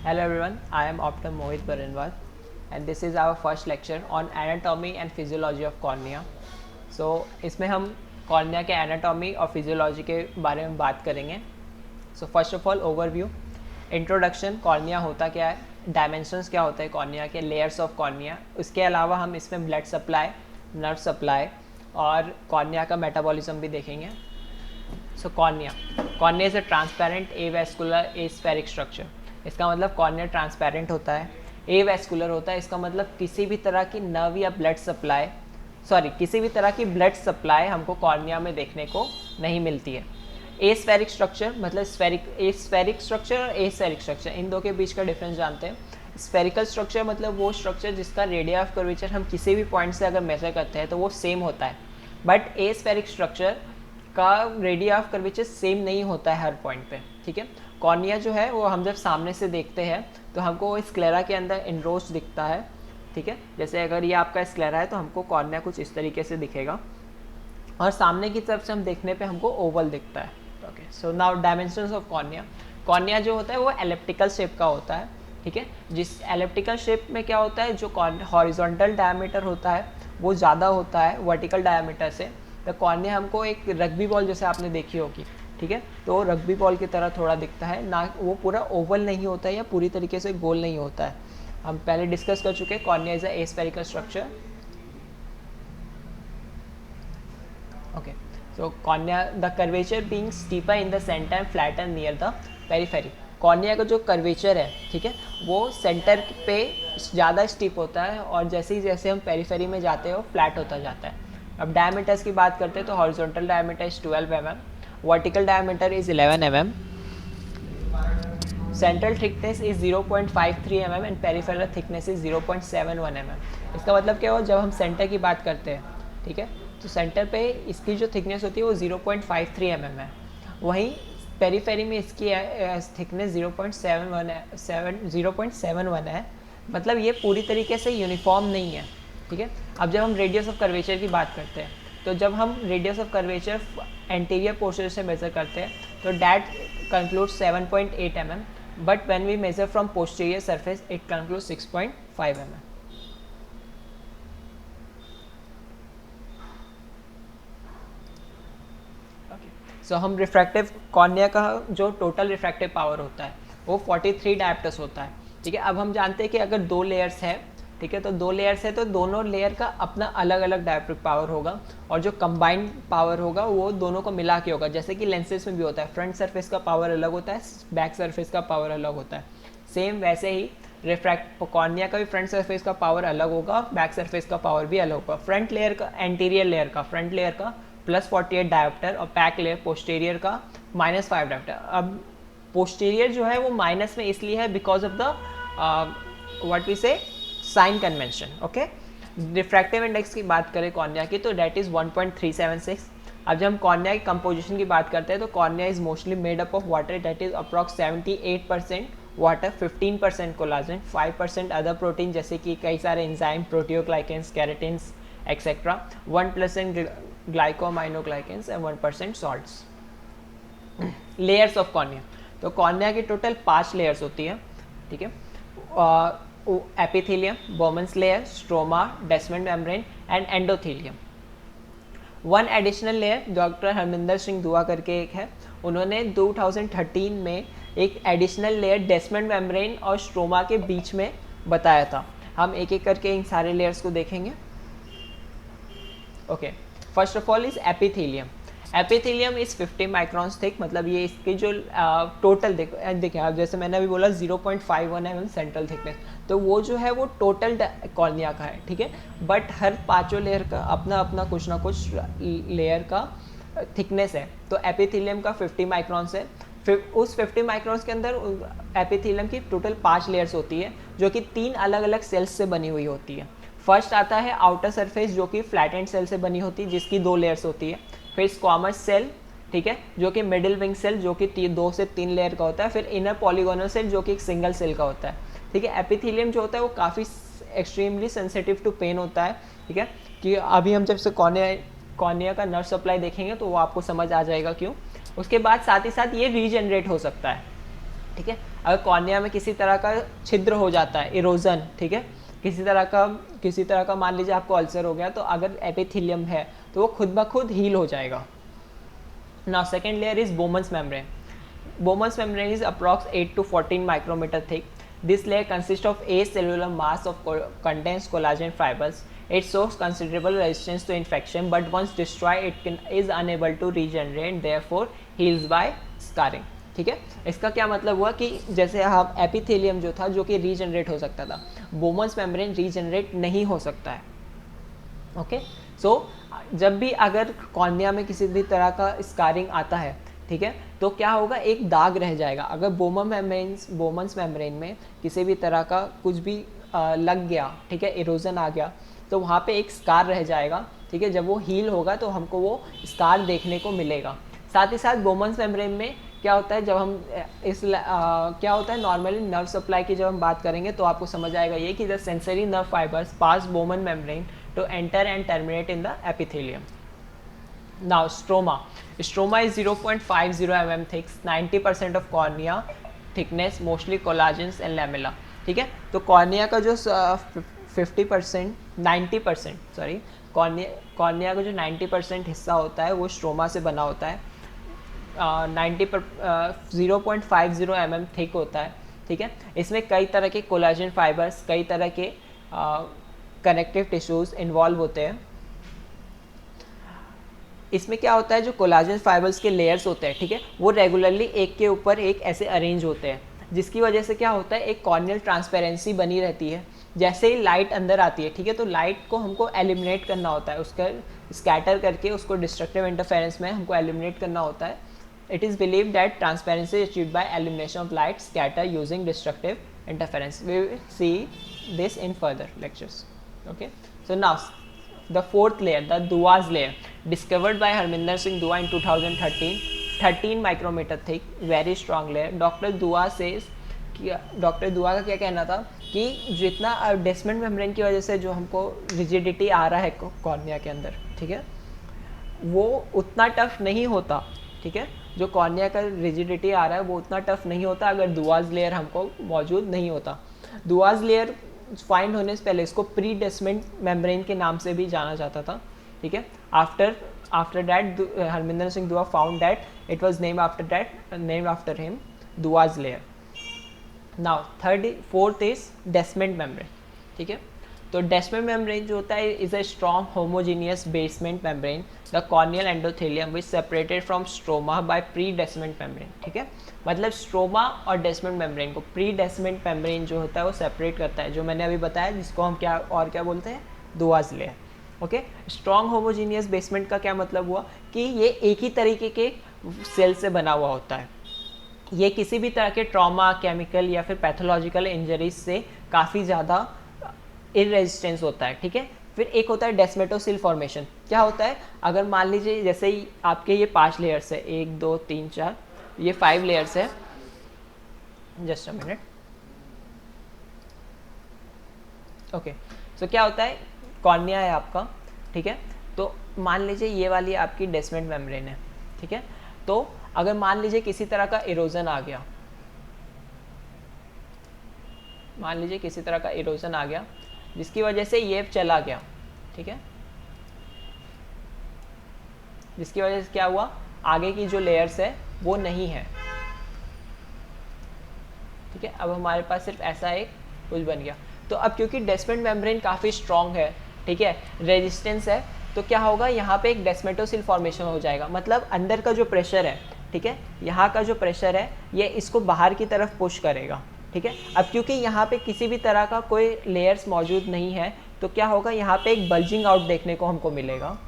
Hello everyone, I am Dr. Mohit Baranwal and this is our first lecture on anatomy and physiology of cornea. So इसमें हम cornea के anatomy और physiology के बारे में बात करेंगे. So first of all overview, introduction, cornea होता क्या है, डायमेंशंस क्या होते हैं कॉर्निया के, लेयर्स ऑफ कॉर्निया. उसके अलावा हम इसमें ब्लड सप्लाई, नर्व सप्लाई और कॉर्निया का मेटाबॉलिज्म भी देखेंगे. So cornea is a transparent avascular aspheric structure. इसका मतलब कॉर्निया ट्रांसपेरेंट होता है, एवेस्कुलर होता है. इसका मतलब किसी भी तरह की नर्व या ब्लड सप्लाई, किसी भी तरह की ब्लड सप्लाई हमको कॉर्निया में देखने को नहीं मिलती है. एस्फेरिक स्ट्रक्चर मतलब स्फेरिक स्ट्रक्चर और एस्फेरिक स्ट्रक्चर, इन दो के बीच का डिफरेंस जानते हैं. स्फेरिकल स्ट्रक्चर मतलब वो स्ट्रक्चर जिसका रेडियस ऑफ कर्वेचर हम किसी भी पॉइंट से अगर मेजर करते हैं तो वो सेम होता है. बट एस्फेरिक स्ट्रक्चर का रेडियस ऑफ कर्वेचर सेम नहीं होता है हर पॉइंट पे. ठीक है, कॉर्निया जो है वो हम जब सामने से देखते हैं तो हमको स्क्लेरा के अंदर इनरोच दिखता है. ठीक है, जैसे अगर ये आपका स्क्लेरा है तो हमको कॉर्निया कुछ इस तरीके से दिखेगा और सामने की तरफ से हम देखने पे हमको ओवल दिखता है. Okay, so now dimensions of cornea. Cornea जो होता है वो एलिप्टिकल शेप का होता है. ठीक है, जिस एलिप्टिकल शेप में क्या होता है, जो हॉरिजॉन्टल डायमीटर होता है वो ज़्यादा होता है वर्टिकल डायमीटर से. तो कॉर्निया हमको एक रग्बी बॉल जैसे आपने देखी होगी, ठीक है, तो रग्बी बॉल की तरह थोड़ा दिखता है ना, वो पूरा ओवल नहीं होता है या पूरी तरीके से गोल नहीं होता है. हम पहले डिस्कस कर चुके हैं cornea is a aspherical structure. Okay, so cornea the curvature being steeper in the center and flatter near the periphery. Cornea का जो कर्वेचर है, ठीक है, वो सेंटर पे ज़्यादा स्टीप होता है और जैसे ही जैसे हम पेरिफेरी में जाते हैं वो फ्लैट होता जाता है. अब डायमीटर्स की बात करते हैं तो horizontal diameter is 12 mm, vertical diameter is 11 mm, central thickness is 0.53 mm and peripheral thickness is 0.71 mm. इसका मतलब क्या हुआ, जब हम सेंटर की बात करते हैं, ठीक है, तो सेंटर पे इसकी जो थिकनेस होती है वो 0.53 mm है. वहीं पेरीफेरी में इसकी थिकनेस 0.71 है. मतलब ये पूरी तरीके से यूनिफॉर्म नहीं है. ठीक है, अब जब हम रेडियस ऑफ कर्वेचर की बात करते हैं तो जब हम radius of curvature anterior portion से मेजर करते हैं तो that concludes 7.8 mm, but when we measure from posterior surface it concludes 6.5 mm. So हम रिफ्रैक्टिव कॉर्निया का जो टोटल रिफ्रैक्टिव पावर होता है वो 43 डायोप्टर्स होता है. ठीक है, अब हम जानते हैं कि अगर दो लेयर्स है, ठीक है, तो दो लेयर्स है तो दोनों लेयर का अपना अलग अलग डायोप्ट्रिक पावर होगा और जो कंबाइंड पावर होगा वो दोनों को मिला के होगा. जैसे कि लेंसेज में भी होता है, फ्रंट सरफेस का पावर अलग होता है, बैक सरफेस का पावर अलग होता है. सेम वैसे ही कॉर्निया का भी फ्रंट सरफेस का पावर अलग होगा, बैक सरफेस का पावर भी अलग होगा. फ्रंट लेयर का, एंटीरियर लेयर का, फ्रंट लेयर का +48 डायोप्टर और बैक लेयर पोस्टीरियर का -5 डायोप्टर. अब पोस्टीरियर जो है वो माइनस में इसलिए है because of the what we say sign convention. Okay, refractive index की बात करें कॉर्निया की तो डेट इज़ 1.376. अब जब हम कॉर्निया की कंपोजिशन की बात करते हैं तो cornea is mostly made up of water, that is approx 78% water, 15% collagen, 5% other protein जैसे कि कई सारे enzyme, proteoglycans, keratins etcetera, 1% glycosaminoglycans and 1% salts. Layers of cornea, तो कॉर्निया की टोटल 5 लेयर्स होती है. ठीक है, epithelium, Bowman's layer, stroma, Descemet membrane and endothelium. One additional layer doctor Harminder Singh Dua करके एक है, उन्होंने 2013 में एक एडिशनल लेयर डेस्मेंट मेम्ब्रेन और स्ट्रोमा के बीच में बताया था. हम एक एक करके इन सारे लेयर्स को देखेंगे. Okay, first of all is epithelium. Epithelium is 50 microns thick, मतलब ये इसकी जो टोटल देखिए आप, जैसे मैंने अभी बोला 0.51 mm सेंट्रल थिकनेस, तो वो जो है वो टोटल कॉर्निया का है. ठीक है, बट हर पांचों लेयर का अपना अपना कुछ ना कुछ लेयर का थिकनेस है. तो एपिथेलियम का 50 माइक्रॉन्स है. फिर उस 50 माइक्रॉन्स के अंदर एपिथेलियम की टोटल 5 लेयर्स होती है जो कि 3 अलग अलग सेल्स से बनी हुई होती है. फर्स्ट आता है आउटर सरफेस जो कि फ्लैटेंड सेल से बनी होती है जिसकी 2 लेयर्स होती है. फिर स्क्वामस सेल, ठीक है, जो कि मिडिल विंग सेल जो कि 2 से 3 लेयर का होता है. फिर इनर पॉलीगोनल सेल जो कि एक सिंगल सेल का होता है. ठीक है, एपिथेलियम जो होता है वो काफ़ी एक्सट्रीमली सेंसिटिव टू पेन होता है. ठीक है, कि अभी हम जब से कॉर्निया का नर्व सप्लाई देखेंगे तो वो आपको समझ आ जाएगा क्यों. उसके बाद साथ ही साथ ये रीजनरेट हो सकता है. ठीक है। अगर कॉर्निया में किसी तरह का छिद्र हो जाता है, इरोजन, ठीक है, किसी तरह का मान लीजिए आपको अल्सर हो गया, तो अगर एपिथेलियम है तो वो खुद ब खुद हील हो जाएगा। Now second layer is Bowman's membrane. Bowman's membrane is approx 8 to 14 micrometer thick. This layer consists of acellular mass of condensed collagen fibers. It shows considerable resistance to infection, but once destroyed, is unable to regenerate, therefore heals by scarring. ठीक है, इसका क्या मतलब हुआ कि जैसे हम epithelium जो था जो कि रीजनरेट हो सकता था, बोमन्स मेम्ब्रेन रीजनरेट नहीं हो सकता है. ओके, सो जब भी अगर कॉर्निया में किसी भी तरह का स्कारिंग आता है, ठीक है, तो क्या होगा, एक दाग रह जाएगा. अगर बोमन्स मेम्ब्रेन में किसी भी तरह का कुछ भी लग गया, ठीक है, इरोजन आ गया, तो वहाँ पे एक स्कार रह जाएगा. ठीक है, जब वो हील होगा तो हमको वो स्कार देखने को मिलेगा. साथ ही साथ बोमन्स मेम्ब्रेन में क्या होता है, जब हम क्या होता है नॉर्मली नर्व सप्लाई की जब हम बात करेंगे तो आपको समझ आएगा ये कि the sensory nerve fibres pass Bowman membrane to enter and terminate in the epithelium. Now stroma. Stroma is 0.50 mm thick, 90% of cornea thickness, mostly collagens and lamella. ठीक है, तो कॉर्निया का जो 90% सॉरी, कॉर्निया का जो 90% हिस्सा होता है वो स्ट्रोमा से बना होता है. 0.50 mm थिक होता है. ठीक है, इसमें कई तरह के कोलाजन फाइबर्स, कई तरह के कनेक्टिव टिश्यूज इन्वॉल्व होते हैं. इसमें क्या होता है, जो कोलाजन फाइबर्स के लेयर्स होते हैं, ठीक है, वो रेगुलरली एक के ऊपर एक ऐसे अरेंज होते हैं, जिसकी वजह से क्या होता है, एक कॉर्नियल ट्रांसपेरेंसी बनी रहती है. जैसे ही लाइट अंदर आती है, ठीक है, तो लाइट को हमको एलिमिनेट करना होता है, उसका स्कैटर करके उसको डिस्ट्रक्टिव इंटरफेरेंस में हमको एलिमिनेट करना होता है. It is believe that transparency achieved by elimination of light scatter using destructive interference. We will see this in further lectures. Okay, so now the fourth layer, the Dua's layer, discovered by Harminder Singh Dua in 2013, 13 micrometer thick, very strong layer. Dr. Dua says कि doctor दुआ का क्या कहना था कि जितना डेस्मेंट membrane की वजह से जो हमको रिजिडिटी आ रहा है कॉर्निया के अंदर, ठीक है, वो उतना टफ नहीं होता. ठीक है, जो कॉर्निया का रिजिडिटी आ रहा है वो उतना टफ नहीं होता अगर दुआज लेयर हमको मौजूद नहीं होता. दुआज लेयर फाइंड होने से पहले इसको प्री डेस्मेंट मेम्ब्रेन के नाम से भी जाना जाता था. ठीक है, after that Harminder Singh Dua found that it was named after him Dua's layer. Now fourth is Descemet membrane. ठीक है, तो डेस्मेंट मेम्ब्रेन जो होता है is a strong homogeneous basement membrane the corneal endothelium which separated from stroma by pre Descemet membrane. ठीक है, मतलब stroma और डेस्मेंट मेम्ब्रेन को प्री डेस्मेंट मेम्ब्रेन जो होता है वो सेपरेट करता है, जो मैंने अभी बताया, जिसको हम क्या बोलते हैं, Dua's layer. Okay, strong homogeneous basement का क्या मतलब हुआ कि ये एक ही तरीके के सेल से बना हुआ होता है. ये किसी भी तरह के ट्रॉमा, केमिकल या फिर पैथोलॉजिकल इंजरीज से काफ़ी ज़्यादा इरेजिस्टेंस होता है. ठीक है, फिर एक होता है डेस्मेटोसिल फॉर्मेशन. क्या होता है, अगर मान लीजिए जैसे ही आपके ये 5 लेयर्स है, 1 2 3 4, ये 5 लेयर्स है. Just a minute. ओके, सो क्या होता है, कॉर्निया है आपका. ठीक है, तो मान लीजिए ये वाली आपकी डेस्मेंट मेम्ब्रेन है. ठीक है, तो अगर मान लीजिए किसी तरह का इरोजन आ गया, मान लीजिए किसी तरह का इरोजन आ गया जिसकी वजह से ये चला गया. ठीक है, जिसकी वजह से क्या हुआ, आगे की जो लेयर्स है वो नहीं है. ठीक है, अब हमारे पास सिर्फ ऐसा एक कुछ बन गया. तो अब क्योंकि डेस्मेंट मेम्ब्रेन काफ़ी स्ट्रॉन्ग है, ठीक है, रेजिस्टेंस है, तो क्या होगा, यहाँ पे एक डेस्मेटोसिल फॉर्मेशन हो जाएगा. मतलब अंदर का जो प्रेशर है, ठीक है, यहाँ का जो प्रेशर है ये इसको बाहर की तरफ पुश करेगा. ठीक है, अब क्योंकि यहाँ पे किसी भी तरह का कोई लेयर्स मौजूद नहीं है, तो क्या होगा, यहाँ पे एक बल्जिंग आउट देखने को हमको मिलेगा.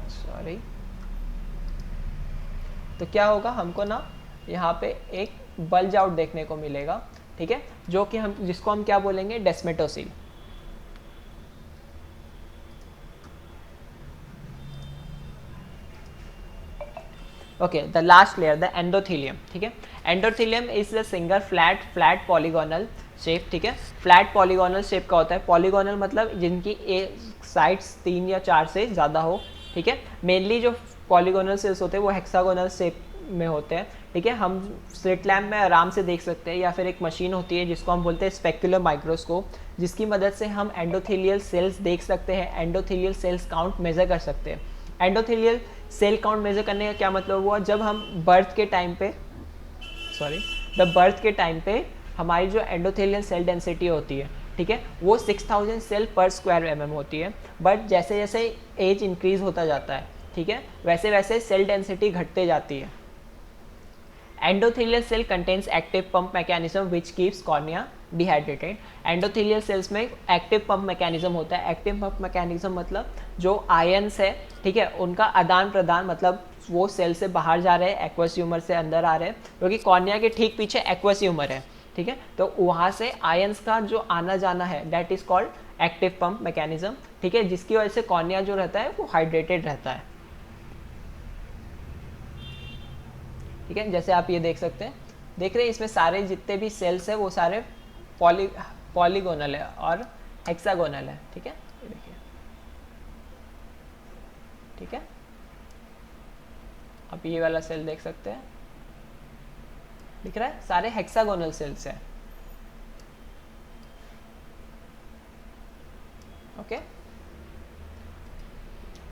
सॉरी, तो क्या होगा, हमको ना यहाँ पे एक बल्ज आउट देखने को मिलेगा. ठीक है, जो कि जिसको हम क्या बोलेंगे, descemetocele. Okay, the last layer, the endothelium. ठीक है, endothelium is the single flat polygonal shape, ठीक है। फ्लैट पॉलीगोनल शेप का होता है। पॉलीगोनल मतलब जिनकी साइड्स 3 या 4 से ज़्यादा हो, ठीक है। मेनली जो पॉलीगोनल सेल्स होते हैं वो हेक्सागोनल शेप में होते हैं, ठीक है। हम स्लिट लैम्प में आराम से देख सकते हैं, या फिर एक मशीन होती है जिसको हम बोलते हैं स्पेक्युलर माइक्रोस्कोप, जिसकी मदद से हम एंडोथेलियल सेल्स देख सकते हैं, एंडोथेलियल सेल्स काउंट मेज़र कर सकते हैं। एंडोथेलियल सेल काउंट मेज़र करने का क्या मतलब हुआ, जब हम बर्थ के टाइम पे हमारी जो एंडोथेलियल सेल डेंसिटी होती है, ठीक है, वो 6000 सेल पर स्क्वायर mm होती है। बट जैसे जैसे एज इंक्रीज होता जाता है, ठीक है, वैसे वैसे सेल डेंसिटी घटते जाती है। Endothelial cell contains active pump mechanism which keeps cornea dehydrated. Endothelial cells में एक्टिव पंप मैकेनिज्म होता है। एक्टिव पंप मैकेनिज्म मतलब जो आयंस है, ठीक है, उनका आदान प्रदान, मतलब वो सेल से बाहर जा रहे हैं, एक्वस ह्यूमर से अंदर आ रहे हैं, क्योंकि कॉर्निया के ठीक पीछे एक्वस ह्यूमर है, ठीक है। तो वहाँ से आयंस का जो आना जाना है that is called active pump mechanism, ठीक है, जिसकी वजह से कॉर्निया जो रहता है वो हाइड्रेटेड रहता है, ठीक है। जैसे आप ये देख सकते हैं, देख रहे हैं इसमें सारे जितने भी सेल्स है वो सारे पॉलीगोनल है और हेक्सागोनल है, ठीक है, ये देखिए, ठीक है। आप ये वाला सेल देख सकते हैं, दिख रहा है, सारे हेक्सागोनल सेल्स है, ओके।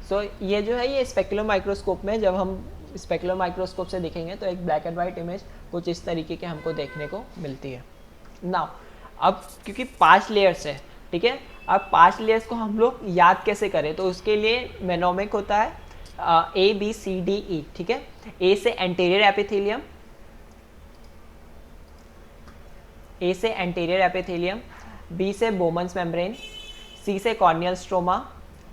सो ये जो है ये स्पेक्युलर माइक्रोस्कोप में, जब हम स्पेक्युलर माइक्रोस्कोप से देखेंगे तो एक ब्लैक एंड वाइट इमेज कुछ इस तरीके के हमको देखने को मिलती है। नाउ अब क्योंकि 5 लेयर्स है, ठीक है, अब 5 लेयर्स को हम लोग याद कैसे करें, तो उसके लिए मेनोमिक होता है ABCDE, ठीक है। ए से एंटीरियर एपिथेलियम, ए से एंटीरियर एपिथेलियम, बी से बोमन्स मेम्ब्रेन, सी से corneal stroma,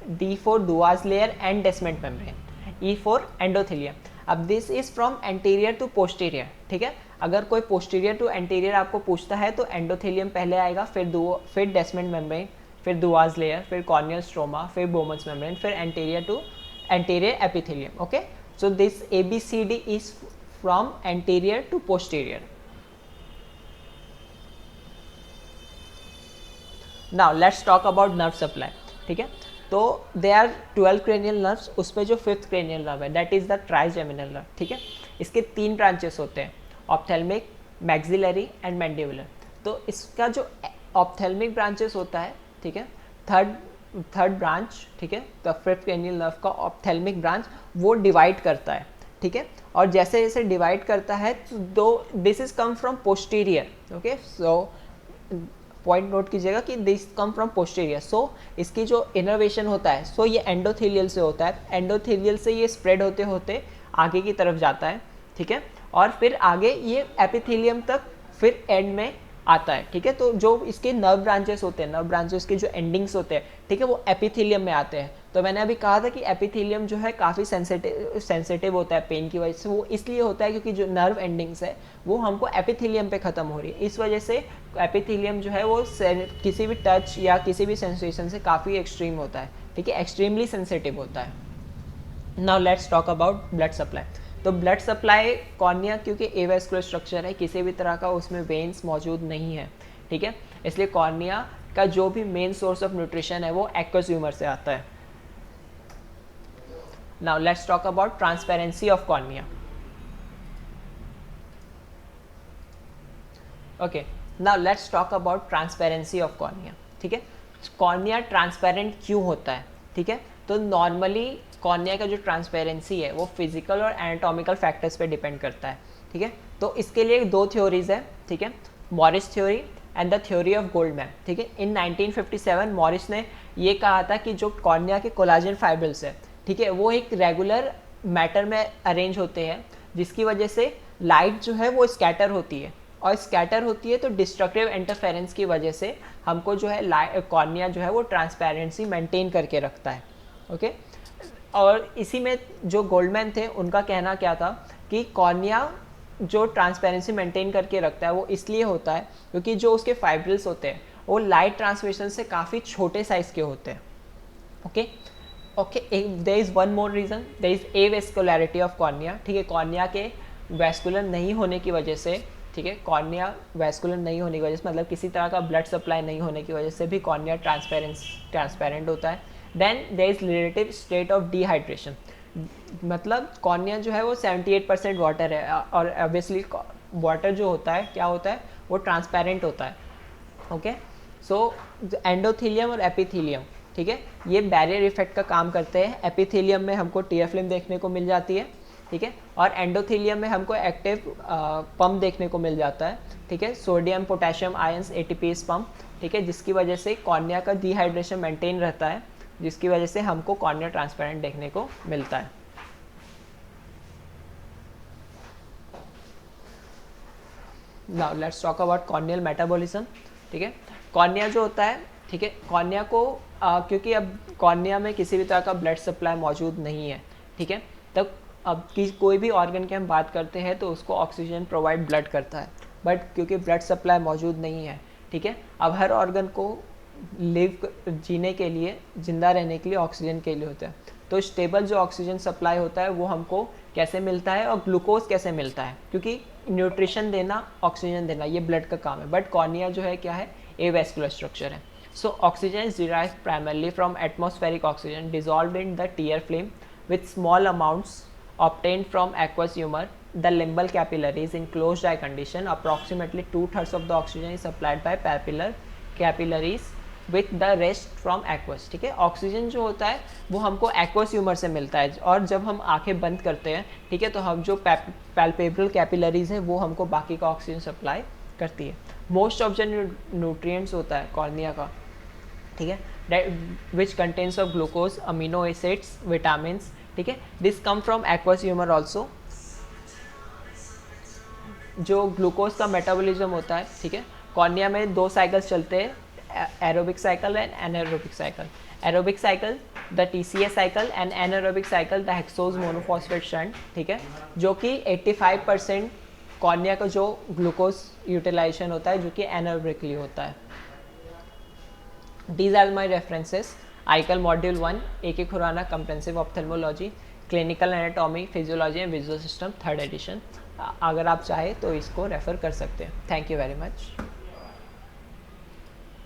D for Dua's layer and Descemet membrane, E for endothelium. अब this is from anterior to posterior, ठीक है। अगर कोई पोस्टीरियर टू एंटीरियर आपको पूछता है तो एंडोथेलियम पहले आएगा, फिर डेस्मेंट मेम्ब्रेन, फिर डुआज लेयर, फिर कॉर्नियल स्ट्रोमा, फिर बोमन्स मेम्ब्रेन, फिर anterior to anterior epithelium, okay. So this ABCD is from anterior to posterior. Now let's talk about nerve supply, ठीक है। तो दे आर 12 क्रेनियल नर्व्स, उसमें जो 5th cranial nerve है that is the trigeminal nerve, ठीक है। इसके 3 branches होते हैं, ऑप्थेल्मिक, मैक्सिलरी एंड मैंडिबुलर। तो इसका जो ऑप्थेल्मिक ब्रांचेस होता है, ठीक है, थर्ड ब्रांच, ठीक है, द 5th क्रेनियल नर्व का ऑप्थेल्मिक ब्रांच वो डिवाइड करता है, ठीक है। और जैसे जैसे डिवाइड करता है तो this is come from posterior, okay. So point note कीजिएगा कि दिस कम फ्रॉम पोस्टीरियर। सो इसकी जो इनर्वेशन होता है, सो ये एंडोथेलियल से होता है, एंडोथेलियल से ये स्प्रेड होते होते आगे की तरफ जाता है, ठीक है, और फिर आगे ये एपिथेलियम तक फिर एंड में आता है, ठीक है। तो जो इसके नर्व ब्रांचेस होते हैं, नर्व ब्रांचेस के जो एंडिंग्स होते हैं, ठीक है, वो एपिथेलियम में आते हैं। तो मैंने अभी कहा था कि एपिथेलियम जो है काफ़ी सेंसिटिव होता है पेन की वजह से, वो इसलिए होता है क्योंकि जो नर्व एंडिंग्स है वो हमको एपिथेलियम पे ख़त्म हो रही है, इस वजह से एपिथेलियम जो है वो किसी भी टच या किसी भी सेंसेशन से काफ़ी एक्सट्रीम होता है, ठीक है, एक्सट्रीमली सेंसिटिव होता है। Now let's talk about blood supply. तो ब्लड सप्लाई कॉर्निया क्योंकि एवेस्कुलर स्ट्रक्चर है, किसी भी तरह का उसमें वेन्स मौजूद नहीं है, ठीक है, इसलिए कॉर्निया का जो भी मेन सोर्स ऑफ न्यूट्रिशन है वो एक्वस ह्यूमर से आता है। Now let's talk about transparency of cornea. Okay, now let's talk about transparency of cornea, ठीक है। कॉर्निया ट्रांसपेरेंट क्यों होता है, ठीक है। तो नॉर्मली कॉर्निया का जो ट्रांसपेरेंसी है वो फिजिकल और एनाटॉमिकल फैक्टर्स पे डिपेंड करता है, ठीक है। तो इसके लिए 2 थ्योरीज है, ठीक है, Morris theory and the theory of Goldman, ठीक है। इन 1957 मॉरिस ने ये कहा था कि जो कॉर्निया के कोलाजन फाइब्रिल्स है, ठीक है, वो एक रेगुलर मैटर में अरेंज होते हैं, जिसकी वजह से लाइट जो है वो स्कैटर होती है, और स्कैटर होती है तो डिस्ट्रक्टिव इंटरफेरेंस की वजह से हमको जो है कॉर्निया जो है वो ट्रांसपेरेंसी मेंटेन करके रखता है, ओके। और इसी में जो गोल्डमैन थे उनका कहना क्या था कि कॉर्निया जो ट्रांसपेरेंसी मेंटेन करके रखता है वो इसलिए होता है क्योंकि जो उसके फाइब्रिल्स होते हैं वो लाइट ट्रांसमिशन से काफ़ी छोटे साइज़ के होते हैं, okay. There is one more reason, there is avascularity of cornea, ठीक है। कॉर्निया के वेस्कुलर नहीं होने की वजह से ठीक है, कॉर्निया वैस्कुलर नहीं होने की वजह से, मतलब किसी तरह का ब्लड सप्लाई नहीं होने की वजह से भी कॉर्निया ट्रांसपेरेंट होता है। Then there is relative state of dehydration, मतलब कॉर्निया जो है वो 78% वाटर है, और ऑब्वियसली वाटर जो होता है क्या होता है, वो ट्रांसपेरेंट होता है। ओके, सो एंडोथीलियम और एपिथीलियम, ठीक है, ये बैरियर इफेक्ट का काम करते हैं। एपिथीलियम में हमको टीयर फिल्म देखने को मिल जाती है, ठीक है, और एंडोथीलियम में हमको एक्टिव पंप देखने को मिल जाता है, ठीक है, sodium potassium ions ATPase pump, ठीक है, जिसकी वजह से कॉर्निया का डिहाइड्रेशन मेंटेन रहता है, जिसकी वजह से हमको कॉर्निया ट्रांसपेरेंट देखने को मिलता है। Now let's talk about corneal metabolism, ठीक है। कॉर्निया जो होता है, ठीक है, कॉर्निया को क्योंकि अब कॉर्निया में किसी भी तरह का ब्लड सप्लाई मौजूद नहीं है, ठीक है, तब अब कोई भी ऑर्गन की हम बात करते हैं तो उसको ऑक्सीजन प्रोवाइड ब्लड करता है, बट क्योंकि ब्लड सप्लाई मौजूद नहीं है, ठीक है, अब हर ऑर्गन को जीने के लिए, जिंदा रहने के लिए ऑक्सीजन के लिए होता है, तो स्टेबल जो ऑक्सीजन सप्लाई होता है वो हमको कैसे मिलता है और ग्लूकोज कैसे मिलता है, क्योंकि न्यूट्रिशन देना, ऑक्सीजन देना, ये ब्लड का काम है, बट कॉर्निया जो है क्या है, एवेस्कुलर स्ट्रक्चर है। So oxygen is derived primarily from atmospheric oxygen dissolved in the tier film with small amounts obtained from aqueous humor. The limbal capillaries in closed eye condition, approximately 2/3 of the oxygen is supplied by papillary capillaries with the rest from aqueous, ठीक है। Oxygen जो होता है वो हमको aqueous humour से मिलता है, और जब हम आंखें बंद करते हैं, ठीक है, तो हम जो पैल्पेब्रल कैपिलरीज हैं वो हमको बाकी का ऑक्सीजन सप्लाई करती है। मोस्ट ऑफ द न्यूट्रिएंट्स होता है कॉर्निया का, ठीक है, which contains of glucose, amino acids, vitamins, ठीक है, this come from aqueous humour also. जो ग्लूकोज का मेटाबॉलिज्म होता है, ठीक है, कॉर्निया में 2 साइकिल्स चलते हैं, aerobic cycle and anaerobic cycle. Aerobic cycle the TCA cycle and anaerobic cycle the hexose monophosphate shunt, ठीक है, जो कि 85% कॉर्निया का जो ग्लूकोज यूटिलाइजेशन होता है जो कि एनारोबिकली होता है। These are my references: ICAL Module 1, A.K. Khurana, Comprehensive Ophthalmology, Clinical Anatomy, Physiology and Visual System, 3rd edition। अगर आप चाहें तो इसको रेफ़र कर सकते हैं। Thank you very much.